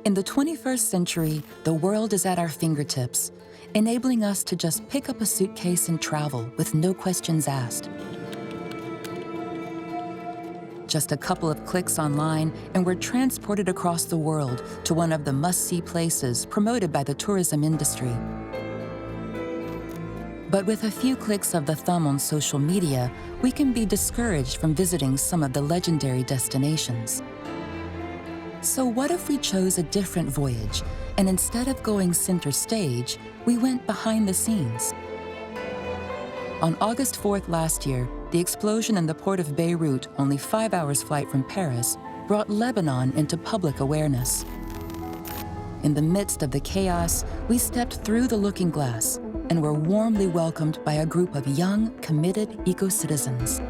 In the 21st century, the world is at our fingertips, enabling us to just pick up a suitcase and travel with no questions asked. Just a couple of clicks online, and we're transported across the world to one of the must-see places promoted by the tourism industry. But with a few clicks of the thumb on social media, we can be discouraged from visiting some of the legendary destinations. So what if we chose a different voyage, and instead of going center stage, we went behind the scenes? On August 4th last year, the explosion in the port of Beirut, only 5 hours flight from Paris, brought Lebanon into public awareness. In the midst of the chaos, we stepped through the looking glass and were warmly welcomed by a group of young, committed eco-citizens.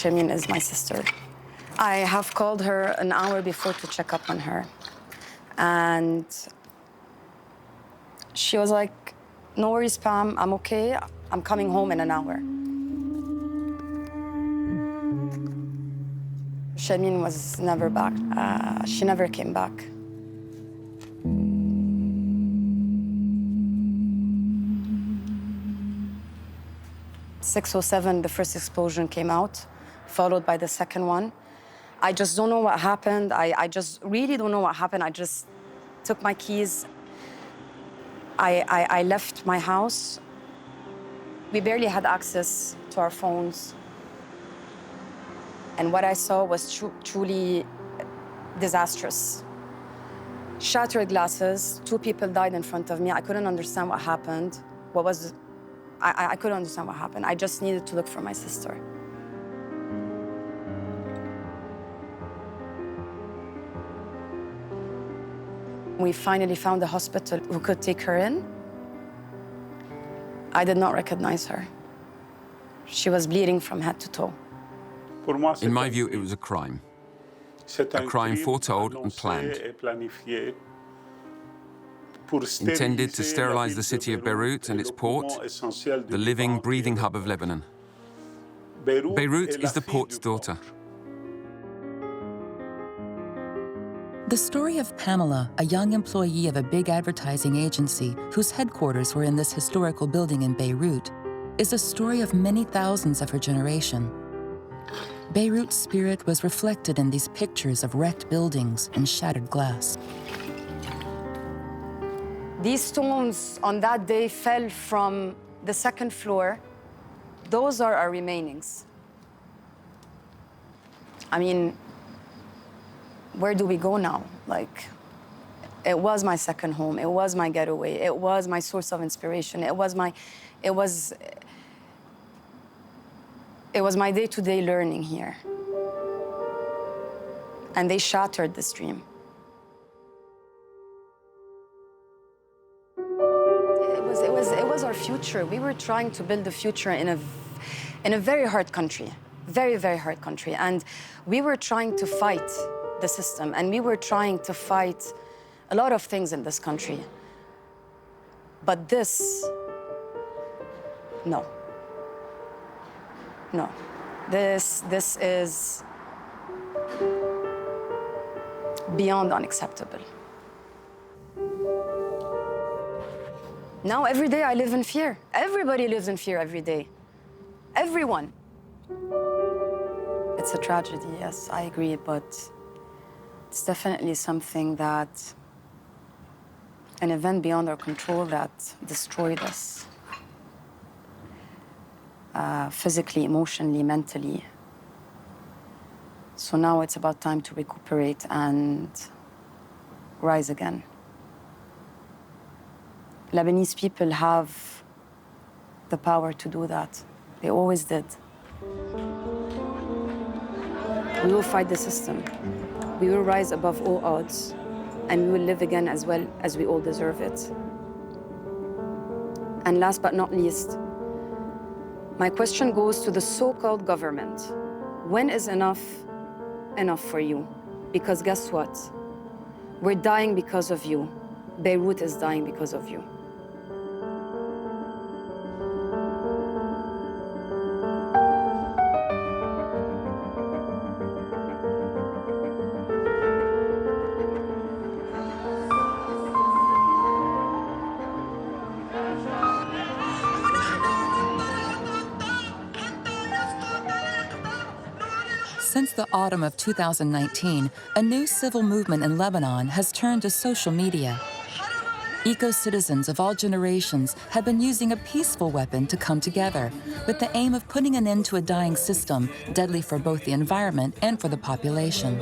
Shamin is my sister. I have called her an hour before to check up on her. And she was like, no worries, Pam, I'm okay. I'm coming home in an hour. Shamin was never back. She never came back. At 6:07, the first explosion came out, followed by the second one. I just don't know what happened. I just really don't know what happened. I just took my keys. I left my house. We barely had access to our phones. And what I saw was truly disastrous. Shattered glasses, 2 people died in front of me. I couldn't understand what happened. I couldn't understand what happened. I just needed to look for my sister. We finally found a hospital who could take her in. I did not recognize her. She was bleeding from head to toe. In my view, it was a crime. A crime foretold and planned. Intended to sterilize the city of Beirut and its port, the living, breathing hub of Lebanon. Beirut is the port's daughter. The story of Pamela, a young employee of a big advertising agency whose headquarters were in this historical building in Beirut, is a story of many thousands of her generation. Beirut's spirit was reflected in these pictures of wrecked buildings and shattered glass. These stones on that day fell from the second floor. Those are our remainings. I mean, where do we go now? Like, it was my second home. It was my getaway. It was my source of inspiration. It was my day-to-day learning here. And they shattered this dream. It was our future. We were trying to build a future in a very hard country, very, very hard country. And we were trying to fight the system, and we were trying to fight a lot of things in this country. But this, no. No. This is beyond unacceptable. Now, every day I live in fear. Everybody lives in fear every day. Everyone. It's a tragedy, yes, I agree, but it's definitely something that, an event beyond our control that destroyed us. Physically, emotionally, mentally. So now it's about time to recuperate and rise again. Lebanese people have the power to do that. They always did. We will fight the system. We will rise above all odds, and we will live again as well as we all deserve it. And last but not least, my question goes to the so-called government. When is enough for you? Because guess what? We're dying because of you. Beirut is dying because of you. Since the autumn of 2019, a new civil movement in Lebanon has turned to social media. Eco-citizens of all generations have been using a peaceful weapon to come together, with the aim of putting an end to a dying system deadly for both the environment and for the population.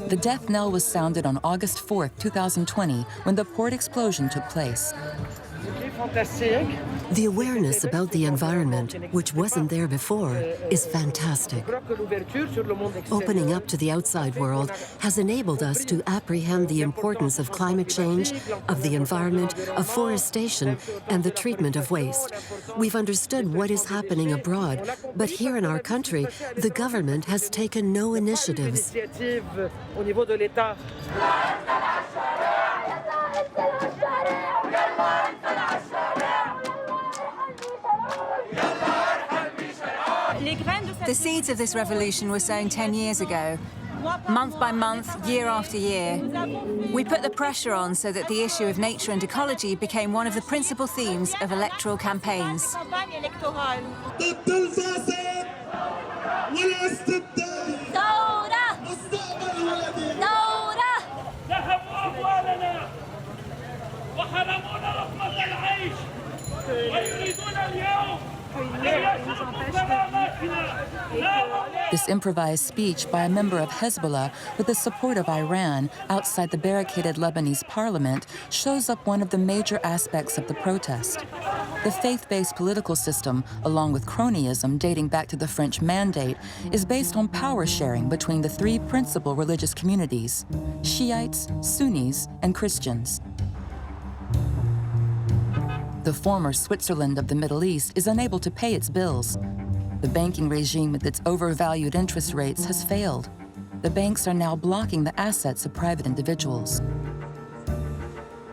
The death knell was sounded on August 4, 2020, when the port explosion took place. The awareness about the environment, which wasn't there before, is fantastic. Opening up to the outside world has enabled us to apprehend the importance of climate change, of the environment, of forestation, and the treatment of waste. We've understood what is happening abroad, but here in our country, the government has taken no initiatives. The seeds of this revolution were sown 10 years ago. Month by month, year after year, we put the pressure on so that the issue of nature and ecology became one of the principal themes of electoral campaigns. This improvised speech by a member of Hezbollah with the support of Iran outside the barricaded Lebanese parliament shows up one of the major aspects of the protest. The faith-based political system, along with cronyism dating back to the French Mandate, is based on power sharing between the three principal religious communities: Shiites, Sunnis, and Christians. The former Switzerland of the Middle East is unable to pay its bills. The banking regime with its overvalued interest rates has failed. The banks are now blocking the assets of private individuals.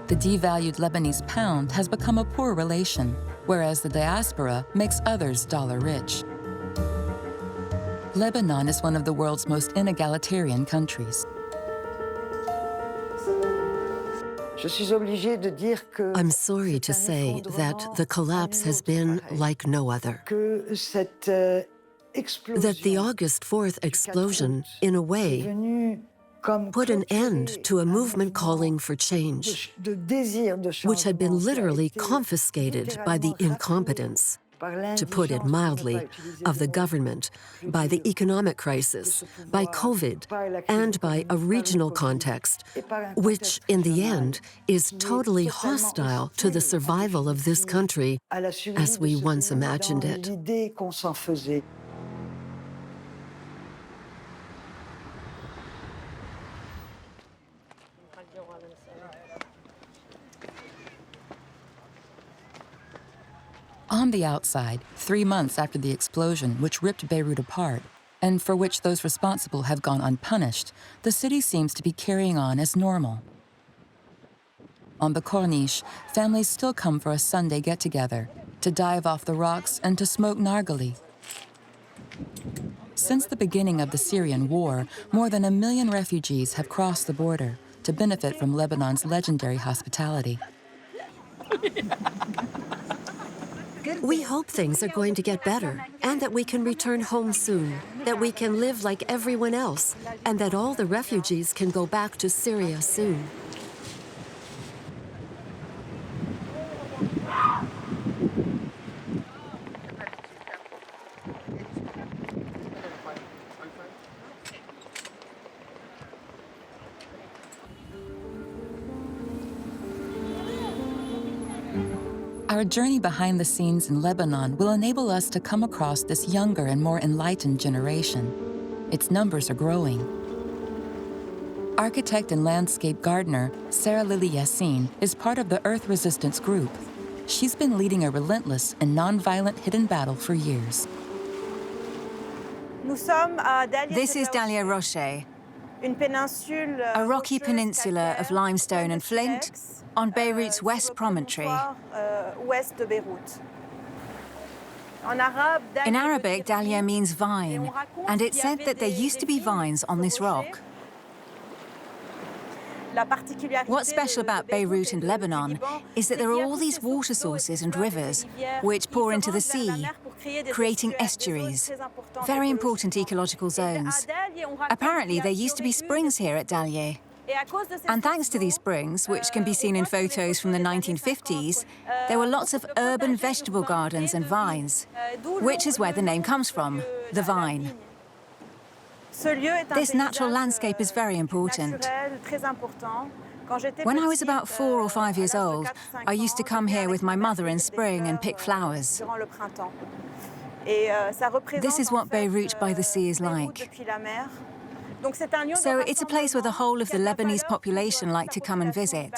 The devalued Lebanese pound has become a poor relation, whereas the diaspora makes others dollar-rich. Lebanon is one of the world's most inegalitarian countries. I'm sorry to say that the collapse has been like no other. That the August 4th explosion, in a way, put an end to a movement calling for change, which had been literally confiscated by the incompetence, to put it mildly, of the government, by the economic crisis, by COVID, and by a regional context, which, in the end, is totally hostile to the survival of this country as we once imagined it. On the outside, 3 months after the explosion which ripped Beirut apart, and for which those responsible have gone unpunished, the city seems to be carrying on as normal. On the Corniche, families still come for a Sunday get-together, to dive off the rocks and to smoke nargile. Since the beginning of the Syrian war, more than 1 million refugees have crossed the border to benefit from Lebanon's legendary hospitality. We hope things are going to get better, and that we can return home soon, that we can live like everyone else, and that all the refugees can go back to Syria soon. Our journey behind the scenes in Lebanon will enable us to come across this younger and more enlightened generation. Its numbers are growing. Architect and landscape gardener Sarah Lily Yassine is part of the Earth Resistance Group. She's been leading a relentless and nonviolent hidden battle for years. This is Dalia Rocher, a rocky peninsula of limestone and flint on Beirut's west promontory. In Arabic, Dalia means vine, and it's said that there used to be vines on this rock. What's special about Beirut and Lebanon is that there are all these water sources and rivers which pour into the sea, creating estuaries, very important ecological zones. Apparently, there used to be springs here at Dalia. And thanks to these springs, which can be seen in photos from the 1950s, there were lots of urban vegetable gardens and vines, which is where the name comes from, the vine. This natural landscape is very important. When I was about 4 or 5 years old, I used to come here with my mother in spring and pick flowers. This is what Beirut by the sea is like. So it's a place where the whole of the Lebanese population like to come and visit.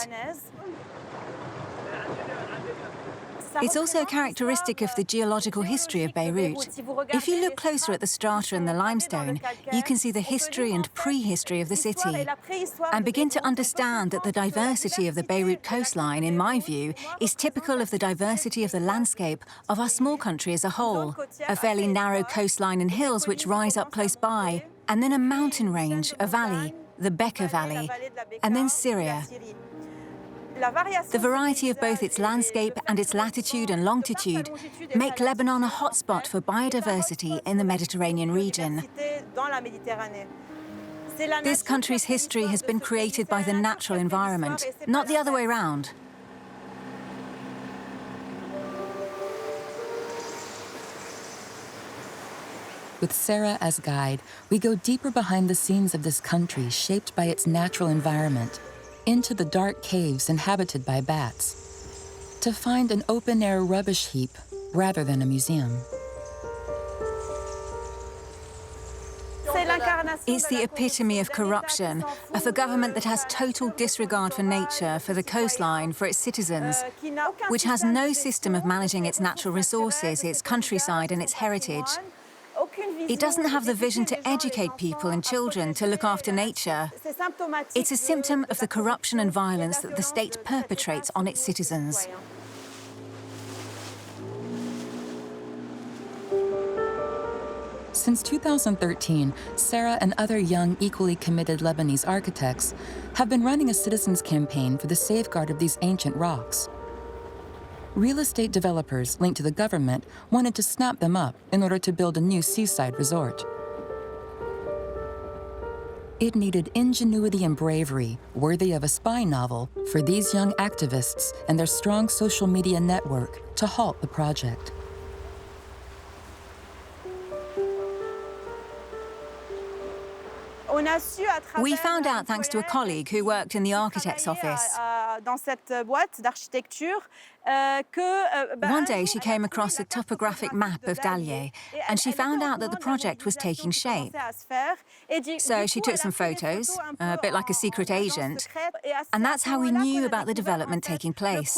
It's also a characteristic of the geological history of Beirut. If you look closer at the strata and the limestone, you can see the history and prehistory of the city and begin to understand that the diversity of the Beirut coastline, in my view, is typical of the diversity of the landscape of our small country as a whole. A fairly narrow coastline and hills which rise up close by, and then a mountain range, a valley, the Bekaa Valley, and then Syria. The variety of both its landscape and its latitude and longitude make Lebanon a hotspot for biodiversity in the Mediterranean region. This country's history has been created by the natural environment, not the other way around. With Sarah as guide, we go deeper behind the scenes of this country shaped by its natural environment, into the dark caves inhabited by bats, to find an open-air rubbish heap rather than a museum. It's the epitome of corruption, of a government that has total disregard for nature, for the coastline, for its citizens, which has no system of managing its natural resources, its countryside and its heritage. It doesn't have the vision to educate people and children to look after nature. It's a symptom of the corruption and violence that the state perpetrates on its citizens. Since 2013, Sarah and other young, equally committed Lebanese architects have been running a citizens' campaign for the safeguard of these ancient rocks. Real estate developers linked to the government wanted to snap them up in order to build a new seaside resort. It needed ingenuity and bravery, worthy of a spy novel, for these young activists and their strong social media network to halt the project. We found out thanks to a colleague who worked in the architect's office. One day she came across a topographic map of Dalia, and she found out that the project was taking shape. So she took some photos, a bit like a secret agent, and that's how we knew about the development taking place.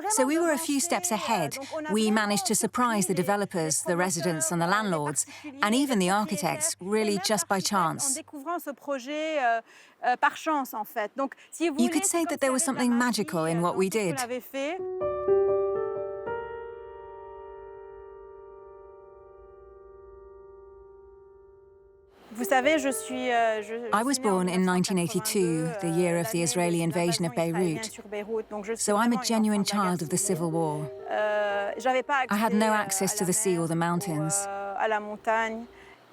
So we were a few steps ahead. We managed to surprise the developers, the residents and the landlords, and even the architects, really just by chance. You could say that there was something magical in what we did. I was born in 1982, the year of the Israeli invasion of Beirut, so I'm a genuine child of the Civil War. I had no access to the sea or the mountains.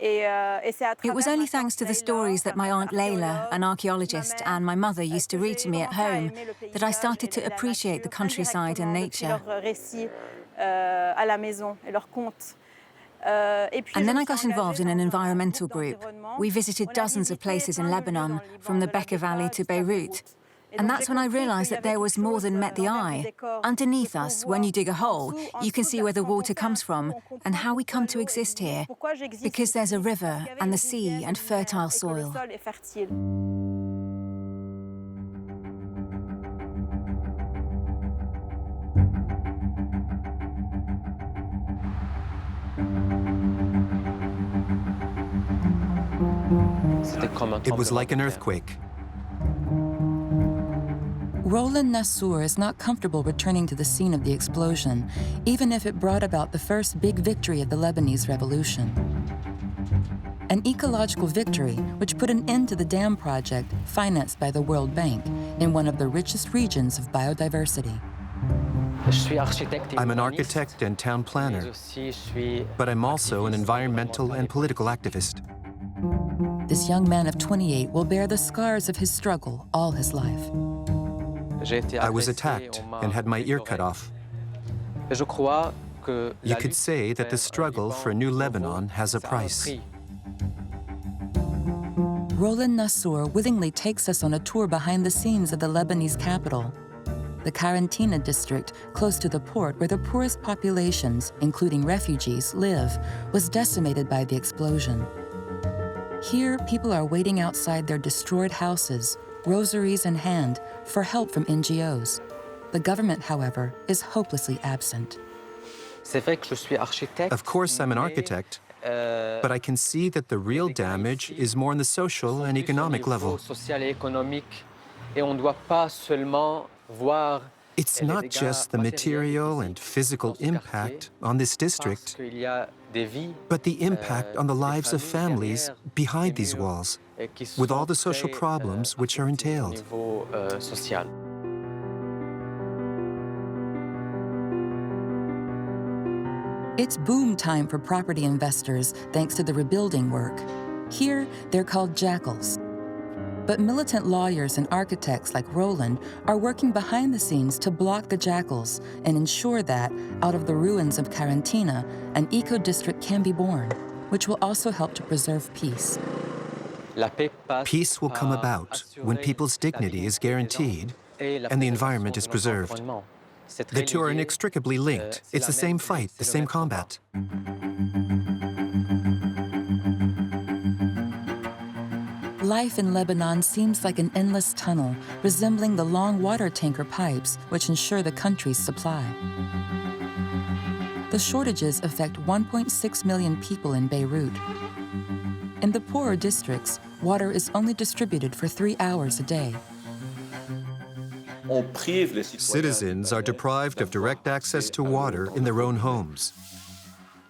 It was only thanks to the stories that my Aunt Layla, an archaeologist, and my mother used to read to me at home that I started to appreciate the countryside and nature. And then I got involved in an environmental group. We visited dozens of places in Lebanon, from the Bekaa Valley to Beirut. And that's when I realized that there was more than met the eye. Underneath us, when you dig a hole, you can see where the water comes from and how we come to exist here. Because there's a river and the sea and fertile soil. It was like an earthquake. Roland Nassour is not comfortable returning to the scene of the explosion, even if it brought about the first big victory of the Lebanese Revolution. An ecological victory which put an end to the dam project financed by the World Bank in one of the richest regions of biodiversity. I'm an architect and town planner, but I'm also an environmental and political activist. This young man of 28 will bear the scars of his struggle all his life. I was attacked and had my ear cut off. You could say that the struggle for a new Lebanon has a price. Roland Nassour willingly takes us on a tour behind the scenes of the Lebanese capital. The Karantina district, close to the port where the poorest populations, including refugees, live, was decimated by the explosion. Here, people are waiting outside their destroyed houses, rosaries in hand, for help from NGOs. The government, however, is hopelessly absent. Of course, I'm an architect, but I can see that the real damage is more on the social and economic level. It's not just the material and physical impact on this district, but the impact on the lives of families behind these walls, with all the social problems which are entailed. It's boom time for property investors thanks to the rebuilding work. Here, they're called jackals. But militant lawyers and architects like Roland are working behind the scenes to block the jackals and ensure that, out of the ruins of Karantina, an eco-district can be born, which will also help to preserve peace. Peace will come about when people's dignity is guaranteed and the environment is preserved. The two are inextricably linked. It's the same fight, the same combat. Life in Lebanon seems like an endless tunnel, resembling the long water tanker pipes which ensure the country's supply. The shortages affect 1.6 million people in Beirut. In the poorer districts, water is only distributed for 3 hours a day. Citizens are deprived of direct access to water in their own homes.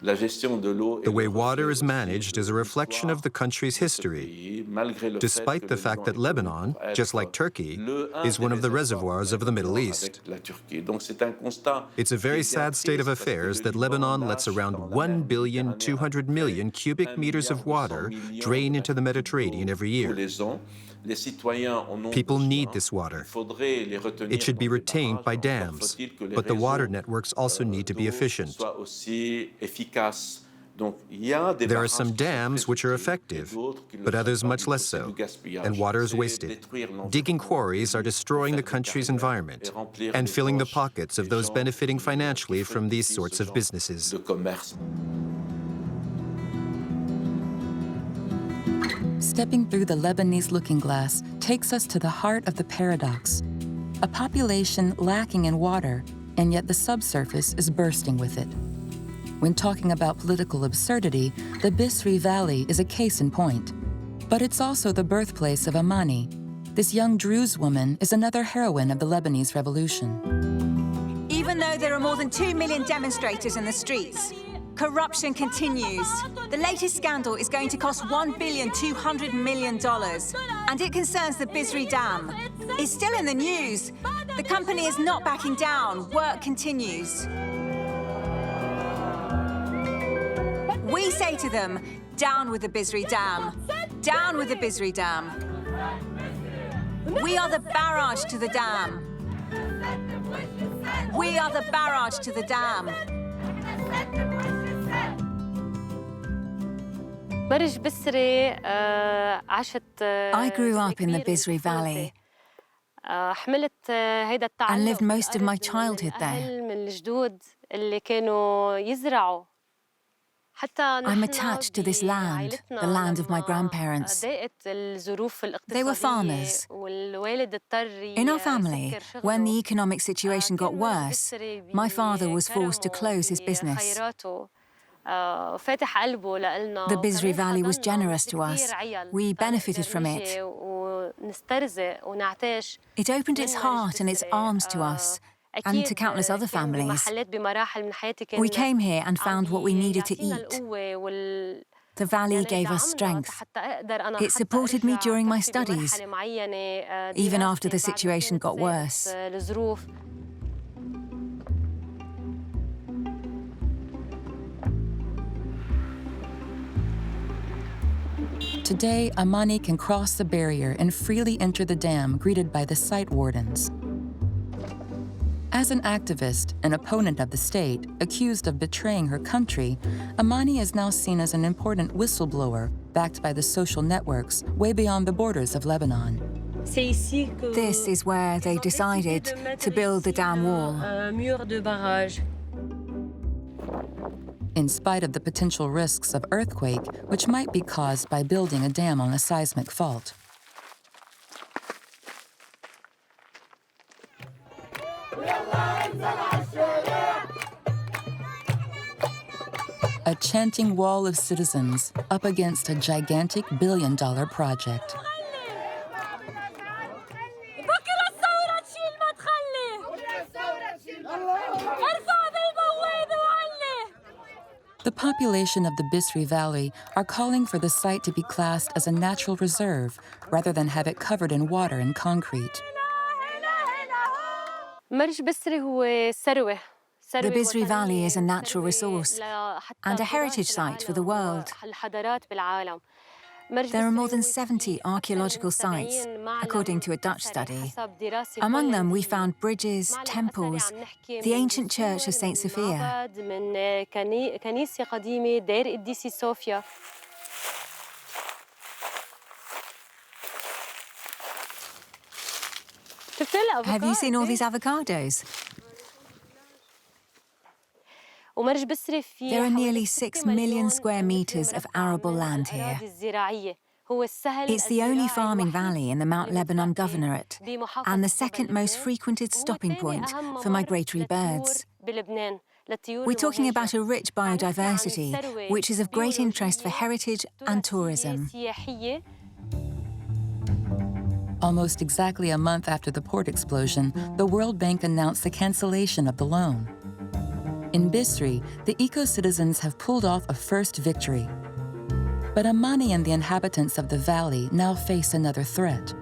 The way water is managed is a reflection of the country's history, despite the fact that Lebanon, just like Turkey, is one of the reservoirs of the Middle East. It's a very sad state of affairs that Lebanon lets around 1,200,000,000 cubic meters of water drain into the Mediterranean every year. People need this water. It should be retained by dams, but the water networks also need to be efficient. There are some dams which are effective, but others much less so, and water is wasted. Digging quarries are destroying the country's environment and filling the pockets of those benefiting financially from these sorts of businesses. Stepping through the Lebanese looking glass takes us to the heart of the paradox. A population lacking in water, and yet the subsurface is bursting with it. When talking about political absurdity, the Bisri Valley is a case in point. But it's also the birthplace of Amani. This young Druze woman is another heroine of the Lebanese Revolution. Even though there are more than 2 million demonstrators in the streets, corruption continues. The latest scandal is going to cost $1,200,000,000, and it concerns the Bisri Dam. It's still in the news. The company is not backing down. Work continues. We say to them, down with the Bisri Dam. Down with the Bisri Dam. We are the barrage to the dam. We are the barrage to the dam. I grew up in the Bisri Valley. and lived most of my childhood there. I'm attached to this land, the land of my grandparents. They were farmers. In our family, when the economic situation got worse, my father was forced to close his business. The Bisri Valley was generous to us. We benefited from it. It opened its heart and its arms to us, and to countless other families. We came here and found what we needed to eat. The valley gave us strength. It supported me during my studies, even after the situation got worse. Today, Amani can cross the barrier and freely enter the dam, greeted by the site wardens. As an activist, an opponent of the state, accused of betraying her country, Amani is now seen as an important whistleblower, backed by the social networks way beyond the borders of Lebanon. This is where they decided to build the dam wall. In spite of the potential risks of earthquake, which might be caused by building a dam on a seismic fault. A chanting wall of citizens up against a gigantic billion-dollar project. The population of the Bisri Valley are calling for the site to be classed as a natural reserve rather than have it covered in water and concrete. The Bisri Valley is a natural resource and a heritage site for the world. There are more than 70 archaeological sites, according to a Dutch study. Among them, we found bridges, temples, the ancient church of St. Sophia. Have you seen all these avocados? There are nearly 6 million square meters of arable land here. It's the only farming valley in the Mount Lebanon Governorate and the second most frequented stopping point for migratory birds. We're talking about a rich biodiversity, which is of great interest for heritage and tourism. Almost exactly a month after the port explosion, the World Bank announced the cancellation of the loan. In Bisri, the eco-citizens have pulled off a first victory. But Amani and the inhabitants of the valley now face another threat.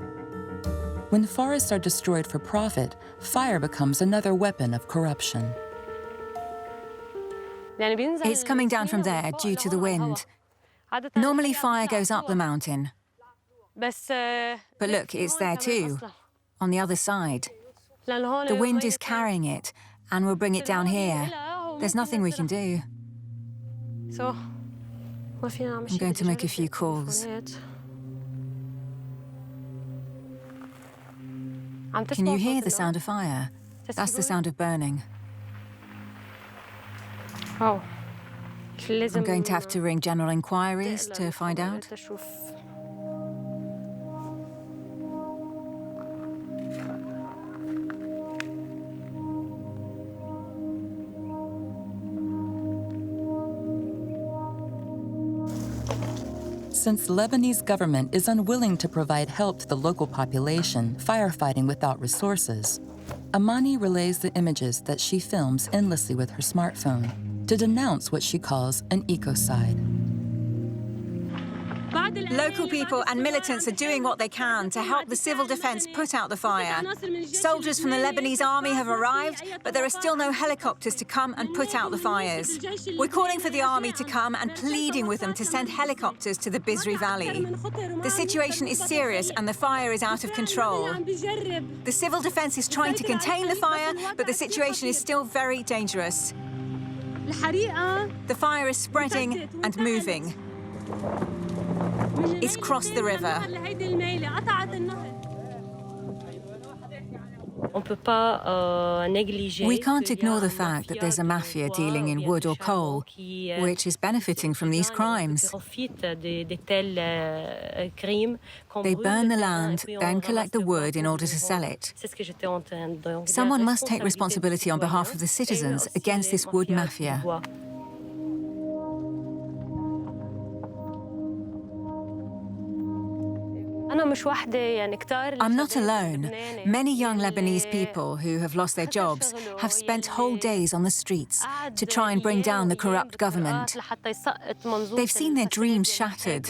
When forests are destroyed for profit, fire becomes another weapon of corruption. It's coming down from there due to the wind. Normally fire goes up the mountain. But look, it's there too, on the other side. The wind is carrying it and will bring it down here. There's nothing we can do. I'm going to make a few calls. Can you hear the sound of fire? That's the sound of burning. I'm going to have to ring general inquiries to find out. Since Lebanese government is unwilling to provide help to the local population firefighting without resources, Amani relays the images that she films endlessly with her smartphone to denounce what she calls an ecocide. Local people and militants are doing what they can to help the civil defense put out the fire. Soldiers from the Lebanese army have arrived, but there are still no helicopters to come and put out the fires. We're calling for the army to come and pleading with them to send helicopters to the Bisri Valley. The situation is serious and the fire is out of control. The civil defense is trying to contain the fire, but the situation is still very dangerous. The fire is spreading and moving. It's crossed the river. We can't ignore the fact that there's a mafia dealing in wood or coal, which is benefiting from these crimes. They burn the land, then collect the wood in order to sell it. Someone must take responsibility on behalf of the citizens against this wood mafia. I'm not alone. Many young Lebanese people who have lost their jobs have spent whole days on the streets to try and bring down the corrupt government. They've seen their dreams shattered.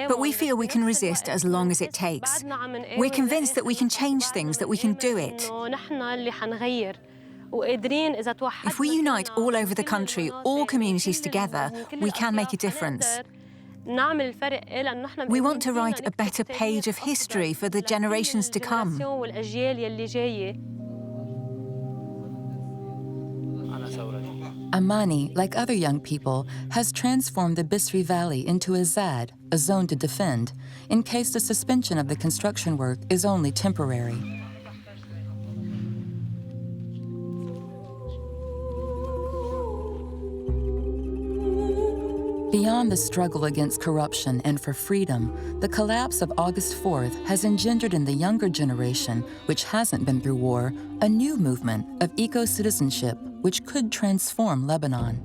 But we feel we can resist as long as it takes. We're convinced that we can change things, that we can do it. If we unite all over the country, all communities together, we can make a difference. We want to write a better page of history for the generations to come. Amani, like other young people, has transformed the Bisri Valley into a ZED, a zone to defend, in case the suspension of the construction work is only temporary. Beyond the struggle against corruption and for freedom, the collapse of August 4th has engendered in the younger generation, which hasn't been through war, a new movement of eco-citizenship which could transform Lebanon.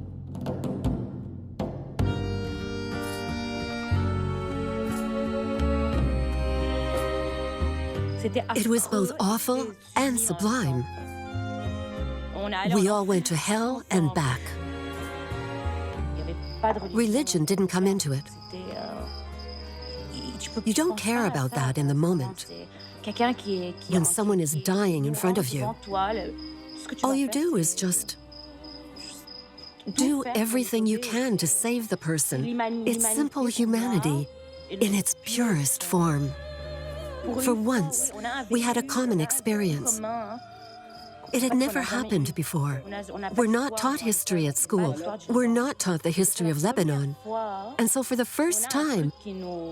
It was both awful and sublime. We all went to hell and back. Religion didn't come into it. You don't care about that in the moment. When someone is dying in front of you, all you do is just do everything you can to save the person. It's simple humanity in its purest form. For once, we had a common experience. It had never happened before. We're not taught history at school. We're not taught the history of Lebanon. And so for the first time,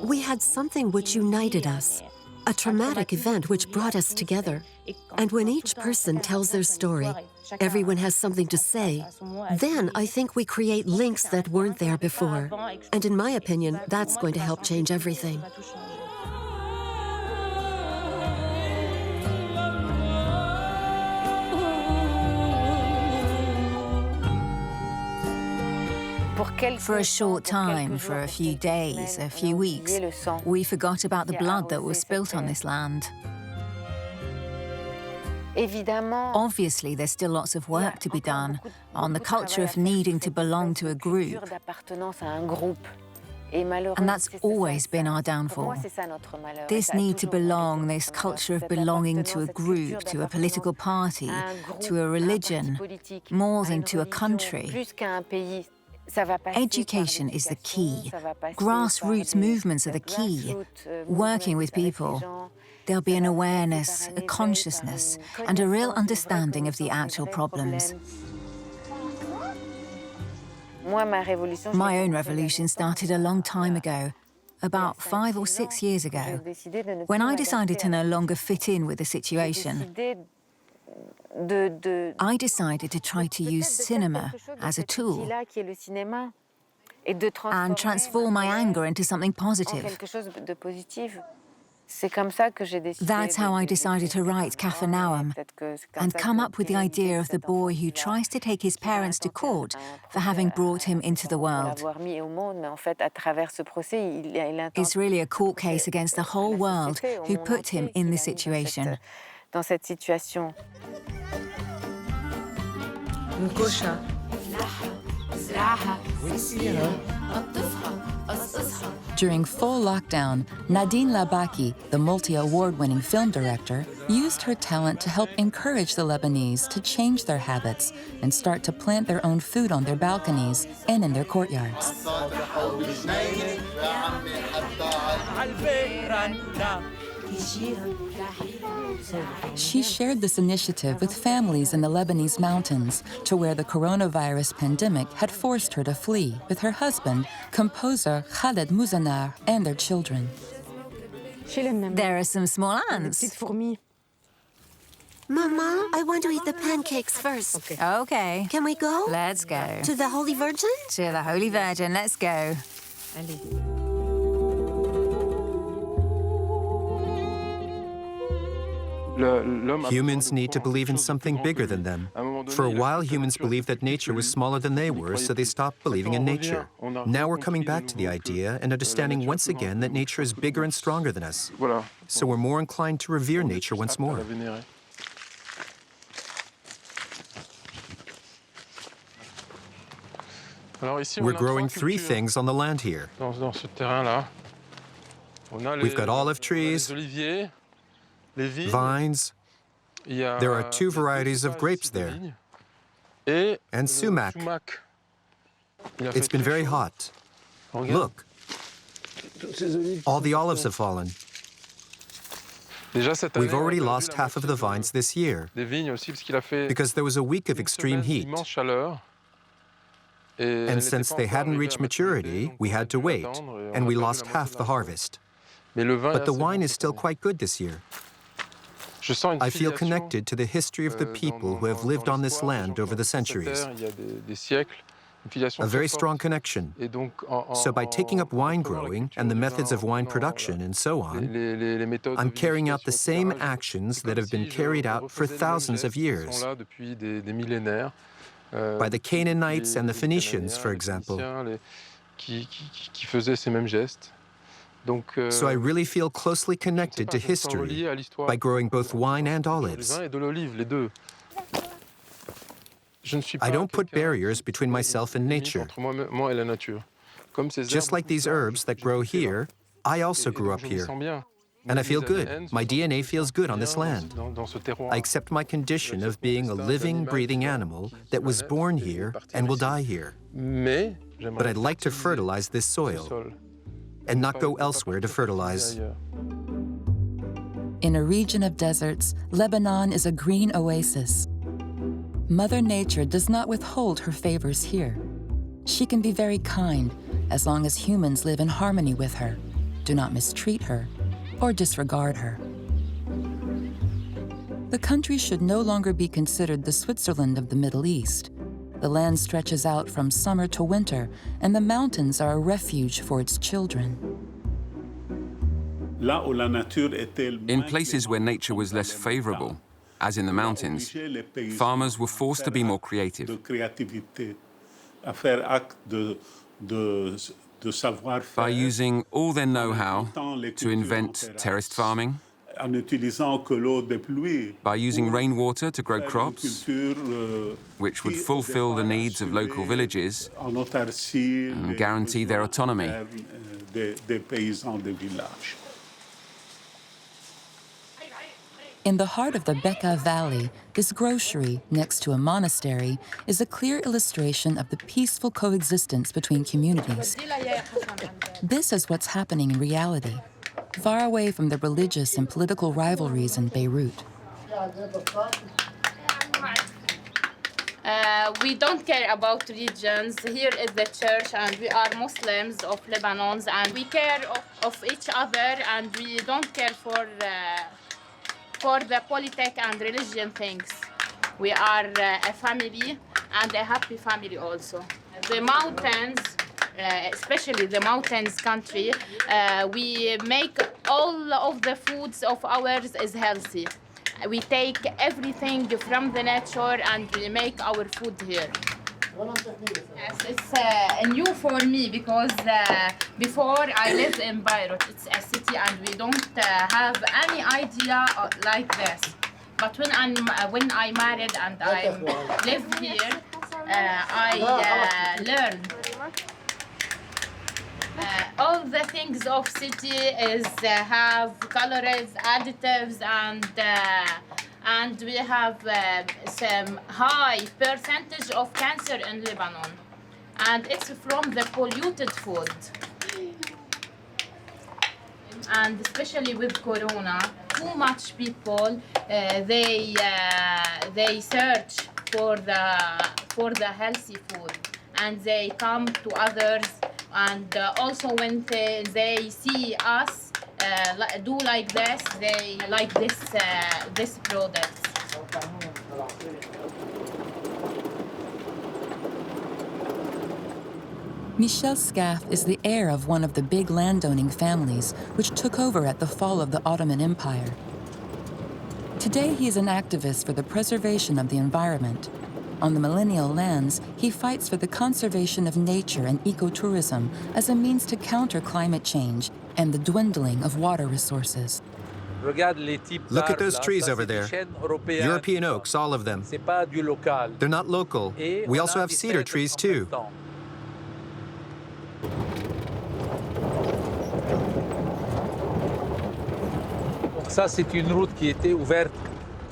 we had something which united us, a traumatic event which brought us together. And when each person tells their story, everyone has something to say, then I think we create links that weren't there before. And in my opinion, that's going to help change everything. For a short time, for a few days, a few weeks, we forgot about the blood that was spilt on this land. Obviously, there's still lots of work to be done on the culture of needing to belong to a group. And that's always been our downfall. This need to belong, this culture of belonging to a group, to a political party, to a religion, more than to a country. Education is the key. Grassroots movements are the key. Working with people, there'll be an awareness, a consciousness, and a real understanding of the actual problems. My own revolution started a long time ago, about 5 or 6 years ago, when I decided to no longer fit in with the situation. I decided to try to use cinema as a tool and transform my anger into something positive. That's how I decided to write Capharnaum and come up with the idea of the boy who tries to take his parents to court for having brought him into the world. It's really a court case against the whole world who put him in this situation. During full lockdown, Nadine Labaki, the multi-award-winning film director, used her talent to help encourage the Lebanese to change their habits and start to plant their own food on their balconies and in their courtyards. She shared this initiative with families in the Lebanese mountains, to where the coronavirus pandemic had forced her to flee with her husband, composer Khaled Mouzanar, and their children. There are some small ants. Mama, I want to eat the pancakes first. Okay. Can we go? Let's go. To the Holy Virgin? To the Holy Virgin, let's go. Humans need to believe in something bigger than them. For a while, humans believed that nature was smaller than they were, so they stopped believing in nature. Now we're coming back to the idea and understanding once again that nature is bigger and stronger than us. So we're more inclined to revere nature once more. We're growing three things on the land here. We've got olive trees, vines. There are two varieties of grapes there, and sumac. It's been very hot. Look, all the olives have fallen. We've already lost half of the vines this year because there was a week of extreme heat. And since they hadn't reached maturity, we had to wait, and we lost half the harvest. But the wine is still quite good this year. I feel connected to the history of the people who have lived on this land over the centuries. A very strong connection. So by taking up wine growing and the methods of wine production and so on, I'm carrying out the same actions that have been carried out for thousands of years. By the Canaanites and the Phoenicians, for example. So I really feel closely connected to history by growing both wine and olives. I don't put barriers between myself and nature. Just like these herbs that grow here, I also grew up here. And I feel good. My DNA feels good on this land. I accept my condition of being a living, breathing animal that was born here and will die here. But I'd like to fertilize this soil and not go elsewhere to fertilize. In a region of deserts, Lebanon is a green oasis. Mother Nature does not withhold her favors here. She can be very kind as long as humans live in harmony with her, do not mistreat her, or disregard her. The country should no longer be considered the Switzerland of the Middle East. The land stretches out from summer to winter, and the mountains are a refuge for its children. In places where nature was less favorable, as in the mountains, farmers were forced to be more creative. By using all their know-how to invent terraced farming, by using rainwater to grow crops, which would fulfill the needs of local villages and guarantee their autonomy. In the heart of the Bekaa Valley, this grocery, next to a monastery, is a clear illustration of the peaceful coexistence between communities. This is what's happening in reality, far away from the religious and political rivalries in Beirut. We don't care about religions. Here is the church, and we are Muslims of Lebanon, and we care of each other, and we don't care for the politics and religion things. We are a family, and a happy family also. The mountains, especially the mountains country, we make all of the foods of ours is healthy. We take everything from the nature and we make our food here. Yes, it's new for me because before I lived in Beirut. It's a city and we don't have any idea like this. But when I married and I live here, I learned. All the things of city is have colors, additives, and we have some high percentage of cancer in Lebanon, and it's from the polluted food. And especially with Corona, too much people they search for the healthy food, and they come to others. And also when they see us do like this, they like this product. Michel Scaf is the heir of one of the big landowning families which took over at the fall of the Ottoman Empire. Today, he is an activist for the preservation of the environment. On the millennial lands, he fights for the conservation of nature and ecotourism as a means to counter climate change and the dwindling of water resources. Look at those trees over there. European oaks, all of them. They're not local. We also have cedar trees, too.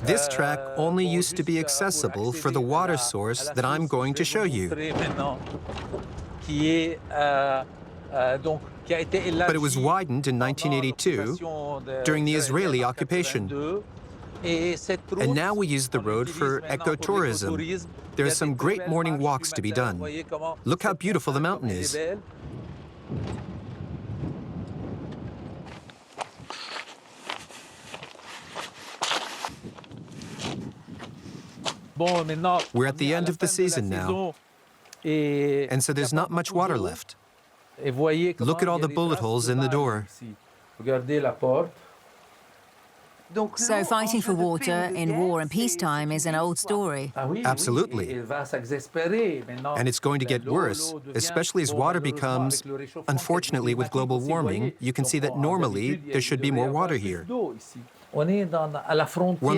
This track only used to be accessible for the water source that I'm going to show you. But it was widened in 1982 during the Israeli occupation. And now we use the road for ecotourism. There are some great morning walks to be done. Look how beautiful the mountain is. We're at the end of the season now, and so there's not much water left. Look at all the bullet holes in the door. So fighting for water in war and peacetime is an old story. Absolutely. And it's going to get worse, especially as water becomes, unfortunately with global warming, you can see that normally there should be more water here. We're on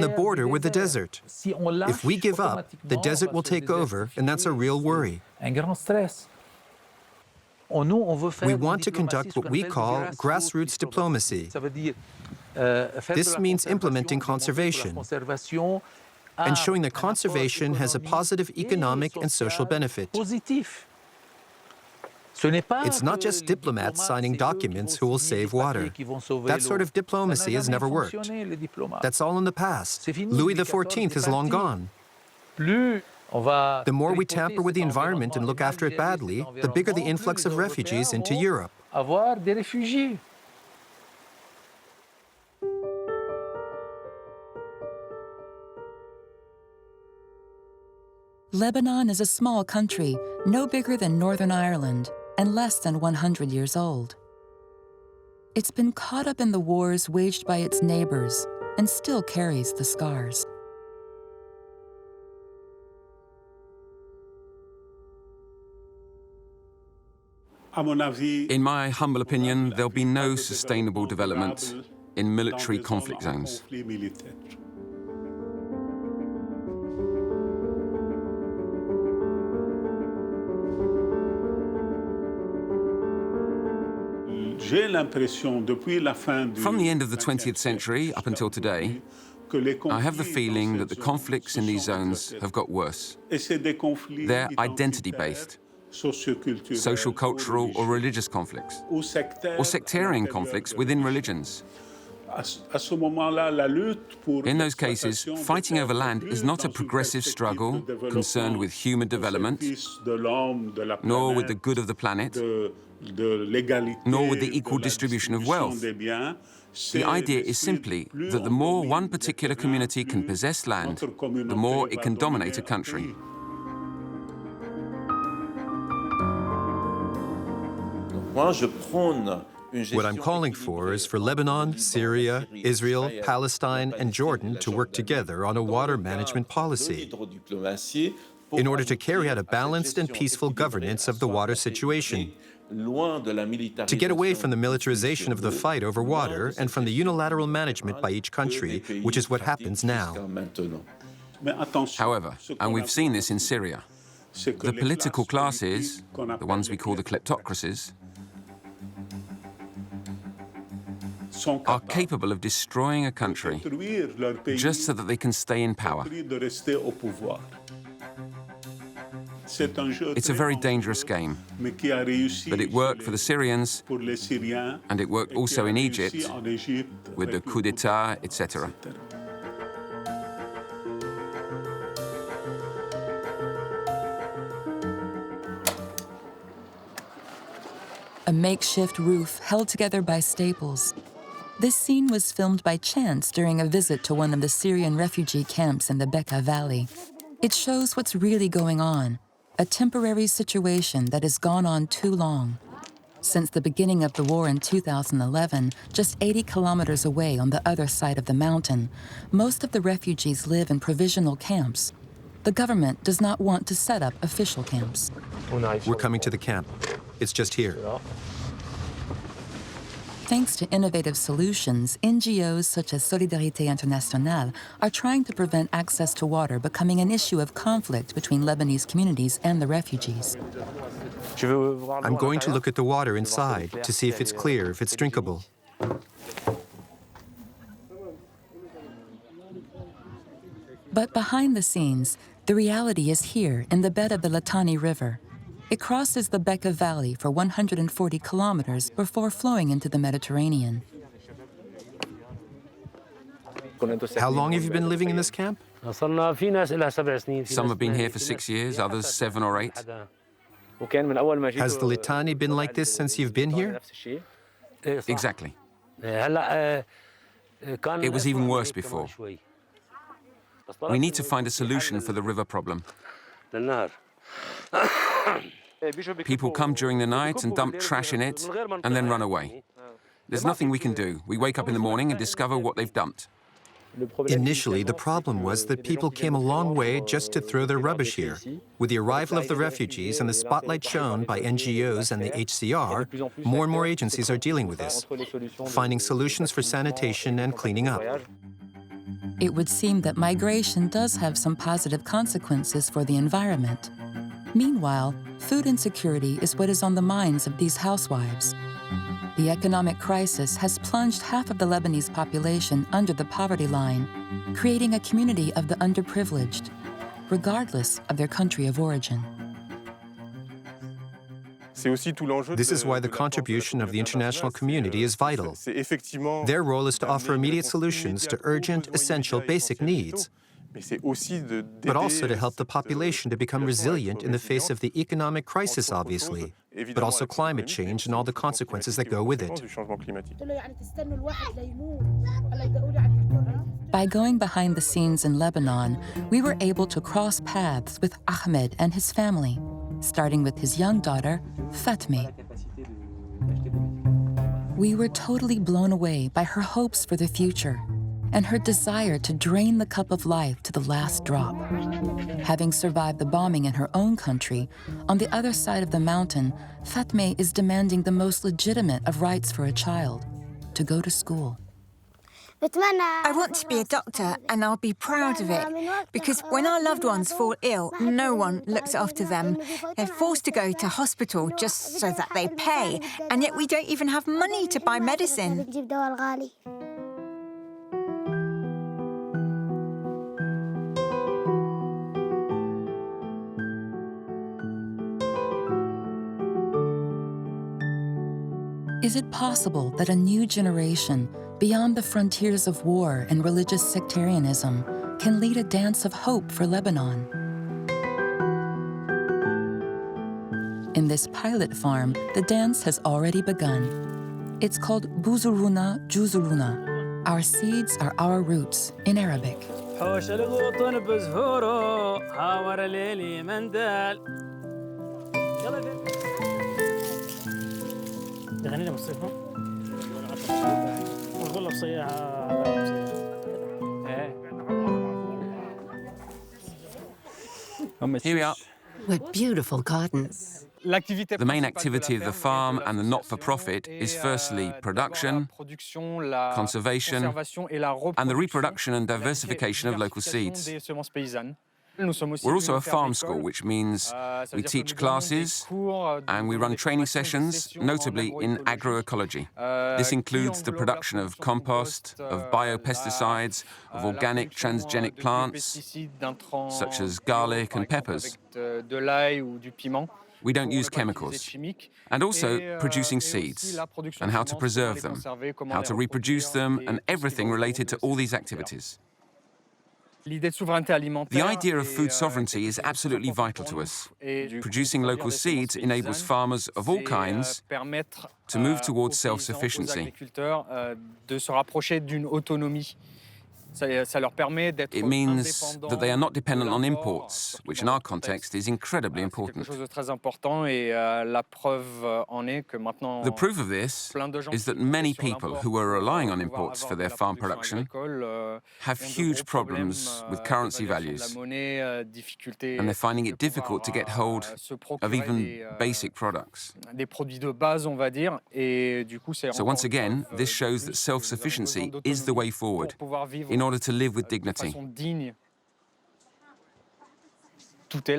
the border with the desert. If we give up, the desert will take over, and that's a real worry. We want to conduct what we call grassroots diplomacy. This means implementing conservation and showing that conservation has a positive economic and social benefit. It's not just diplomats signing documents who will save water. That sort of diplomacy has never worked. That's all in the past. Louis XIV is long gone. The more we tamper with the environment and look after it badly, the bigger the influx of refugees into Europe. Lebanon is a small country, no bigger than Northern Ireland, and less than 100 years old. It's been caught up in the wars waged by its neighbors and still carries the scars. In my humble opinion, there'll be no sustainable development in military conflict zones. From the end of the 20th century up until today, I have the feeling that the conflicts in these zones have got worse. They're identity-based, social, cultural, or religious conflicts, or sectarian conflicts within religions. In those cases, fighting over land is not a progressive struggle concerned with human development, nor with the good of the planet, nor with the equal distribution of wealth. The idea is simply that the more one particular community can possess land, the more it can dominate a country. What I'm calling for is for Lebanon, Syria, Israel, Palestine, and Jordan to work together on a water management policy in order to carry out a balanced and peaceful governance of the water situation, to get away from the militarization of the fight over water and from the unilateral management by each country, which is what happens now. However, and we've seen this in Syria, the political classes, the ones we call the kleptocracies, are capable of destroying a country just so that they can stay in power. It's a very dangerous game, but it worked for the Syrians, and it worked also in Egypt with the coup d'etat, etc. A makeshift roof held together by staples. This scene was filmed by chance during a visit to one of the Syrian refugee camps in the Bekaa Valley. It shows what's really going on, a temporary situation that has gone on too long. Since the beginning of the war in 2011, just 80 kilometers away on the other side of the mountain, most of the refugees live in provisional camps. The government does not want to set up official camps. We're coming to the camp. It's just here. Thanks to innovative solutions, NGOs such as Solidarité Internationale are trying to prevent access to water becoming an issue of conflict between Lebanese communities and the refugees. I'm going to look at the water inside to see if it's clear, if it's drinkable. But behind the scenes, the reality is here in the bed of the Litani River. It crosses the Bekaa Valley for 140 kilometers before flowing into the Mediterranean. How long have you been living in this camp? Some have been here for 6 years, others 7 or 8. Has the Litani been like this since you've been here? Exactly. It was even worse before. We need to find a solution for the river problem. People come during the night and dump trash in it and then run away. There's nothing we can do. We wake up in the morning and discover what they've dumped. Initially, the problem was that people came a long way just to throw their rubbish here. With the arrival of the refugees and the spotlight shown by NGOs and the HCR, more and more agencies are dealing with this, finding solutions for sanitation and cleaning up. It would seem that migration does have some positive consequences for the environment. Meanwhile, food insecurity is what is on the minds of these housewives. The economic crisis has plunged half of the Lebanese population under the poverty line, creating a community of the underprivileged, regardless of their country of origin. This is why the contribution of the international community is vital. Their role is to offer immediate solutions to urgent, essential, basic needs, but also to help the population to become resilient in the face of the economic crisis, obviously, but also climate change and all the consequences that go with it. By going behind the scenes in Lebanon, we were able to cross paths with Ahmed and his family, starting with his young daughter, Fatme. We were totally blown away by her hopes for the future and her desire to drain the cup of life to the last drop. Having survived the bombing in her own country, on the other side of the mountain, Fatme is demanding the most legitimate of rights for a child, to go to school. I want to be a doctor, and I'll be proud of it, because when our loved ones fall ill, no one looks after them. They're forced to go to hospital just so that they pay, and yet we don't even have money to buy medicine. Is it possible that a new generation, beyond the frontiers of war and religious sectarianism, can lead a dance of hope for Lebanon? In this pilot farm, the dance has already begun. It's called Buzuruna Juzuruna. Our seeds are our roots in Arabic. Here we are. What beautiful gardens. The main activity of the farm and the not-for-profit is firstly production, conservation, and the reproduction and diversification of local seeds. We're also a farm school, which means we teach classes and we run training sessions, notably in agroecology. This includes the production of compost, of biopesticides, of organic transgenic plants, such as garlic and peppers. We don't use chemicals. And also producing seeds, and how to preserve them, how to reproduce them, and everything related to all these activities. The idea of food sovereignty is absolutely vital to us. Producing local seeds enables farmers of all kinds to move towards self-sufficiency. It means that they are not dependent on imports, which in our context is incredibly important. The proof of this is that many people who were relying on imports for their farm production have huge problems with currency values, and they're finding it difficult to get hold of even basic products. So once again, this shows that self-sufficiency is the way forward in order to live with dignity.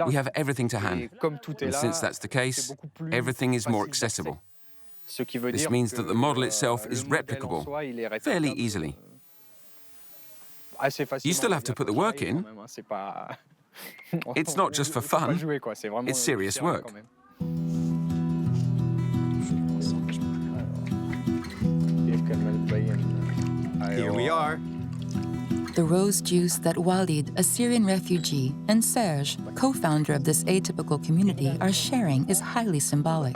We have everything to hand, and since that's the case, everything is more accessible. This means that the model itself is replicable fairly easily. You still have to put the work in. It's not just for fun, it's serious work. Here we are. The rose juice that Walid, a Syrian refugee, and Serge, co-founder of this atypical community, are sharing is highly symbolic.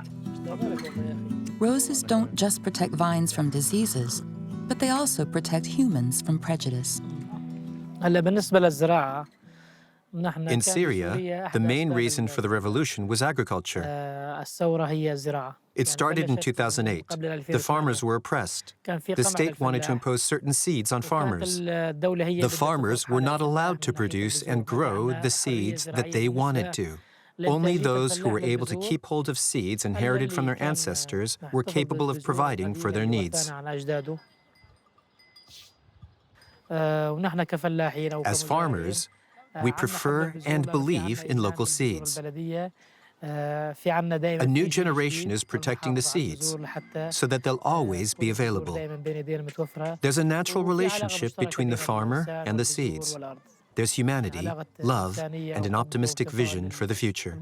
Roses don't just protect vines from diseases, but they also protect humans from prejudice. In Syria, the main reason for the revolution was agriculture. It started in 2008. The farmers were oppressed. The state wanted to impose certain seeds on farmers. The farmers were not allowed to produce and grow the seeds that they wanted to. Only those who were able to keep hold of seeds inherited from their ancestors were capable of providing for their needs. As farmers, we prefer and believe in local seeds. A new generation is protecting the seeds so that they'll always be available. There's a natural relationship between the farmer and the seeds. There's humanity, love, and an optimistic vision for the future.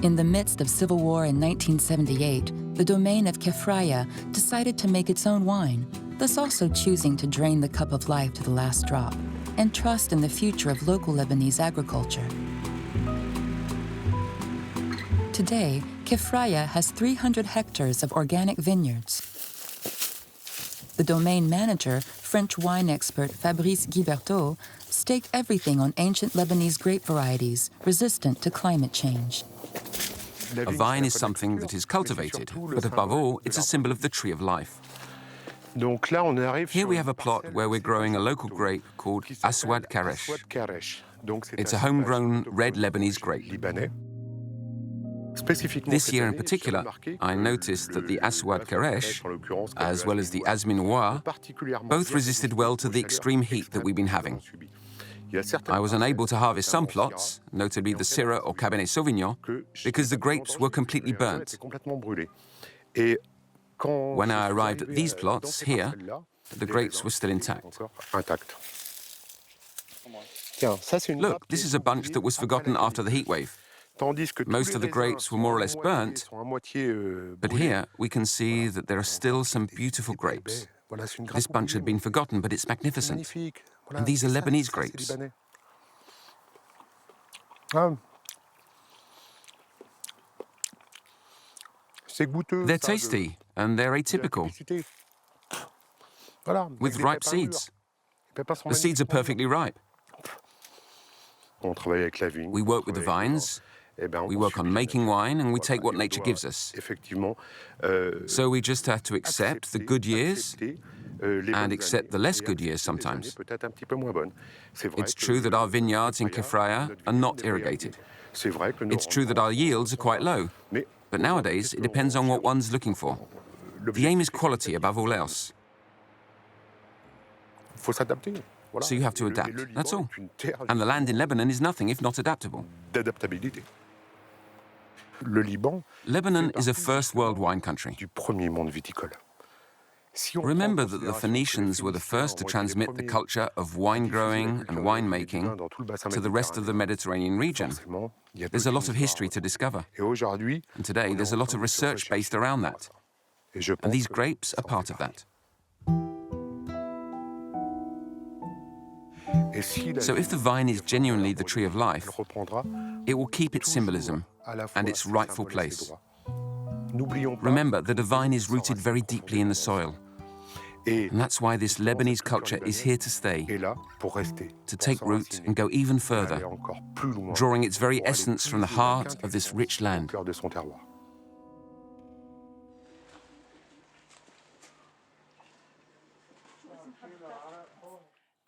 In the midst of civil war in 1978, the domain of Kefraya decided to make its own wine, thus also choosing to drain the cup of life to the last drop and trust in the future of local Lebanese agriculture. Today, Kefraya has 300 hectares of organic vineyards. The domain manager, French wine expert Fabrice Guiberteau, staked everything on ancient Lebanese grape varieties resistant to climate change. A vine is something that is cultivated, but above all, it's a symbol of the tree of life. Here we have a plot where we're growing a local grape called Aswad Karesh. It's a homegrown red Lebanese grape. This year in particular, I noticed that the Aswad Karesh, as well as the Mouillevois, both resisted well to the extreme heat that we've been having. I was unable to harvest some plots, notably the Syrah or Cabernet Sauvignon, because the grapes were completely burnt. When I arrived at these plots here, the grapes were still intact. Look, this is a bunch that was forgotten after the heat wave. Most of the grapes were more or less burnt, but here we can see that there are still some beautiful grapes. This bunch had been forgotten, but it's magnificent. And these are Lebanese grapes. They're tasty and they're atypical, with ripe seeds. The seeds are perfectly ripe. We work with the vines, we work on making wine, and we take what nature gives us. So we just have to accept the good years and accept the less good years sometimes. It's true that our vineyards in Kefraya are not irrigated. It's true that our yields are quite low. But nowadays, it depends on what one's looking for. The aim is quality above all else. So you have to adapt, that's all. And the land in Lebanon is nothing if not adaptable. Lebanon is a first world wine country. Remember that the Phoenicians were the first to transmit the culture of wine growing and winemaking to the rest of the Mediterranean region. There's a lot of history to discover. And today, there's a lot of research based around that. And these grapes are part of that. So if the vine is genuinely the tree of life, it will keep its symbolism and its rightful place. Remember that a vine is rooted very deeply in the soil. And that's why this Lebanese culture is here to stay, to take root and go even further, drawing its very essence from the heart of this rich land.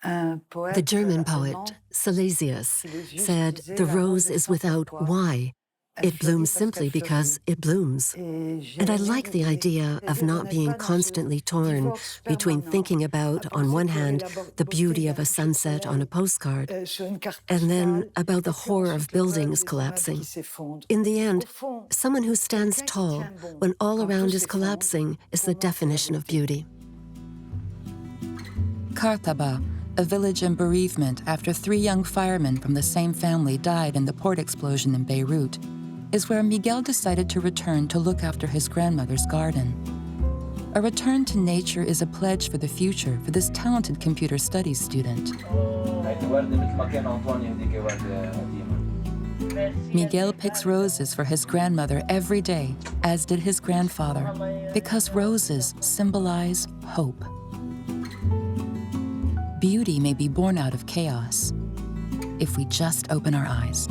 The German poet Silesius said, "The rose is without why. It blooms simply because it blooms." And I like the idea of not being constantly torn between thinking about, on one hand, the beauty of a sunset on a postcard, and then about the horror of buildings collapsing. In the end, someone who stands tall when all around is collapsing is the definition of beauty. Kartaba, a village in bereavement after 3 young firemen from the same family died in the port explosion in Beirut, is where Miguel decided to return to look after his grandmother's garden. A return to nature is a pledge for the future for this talented computer studies student. Miguel picks roses for his grandmother every day, as did his grandfather, because roses symbolize hope. Beauty may be born out of chaos if we just open our eyes.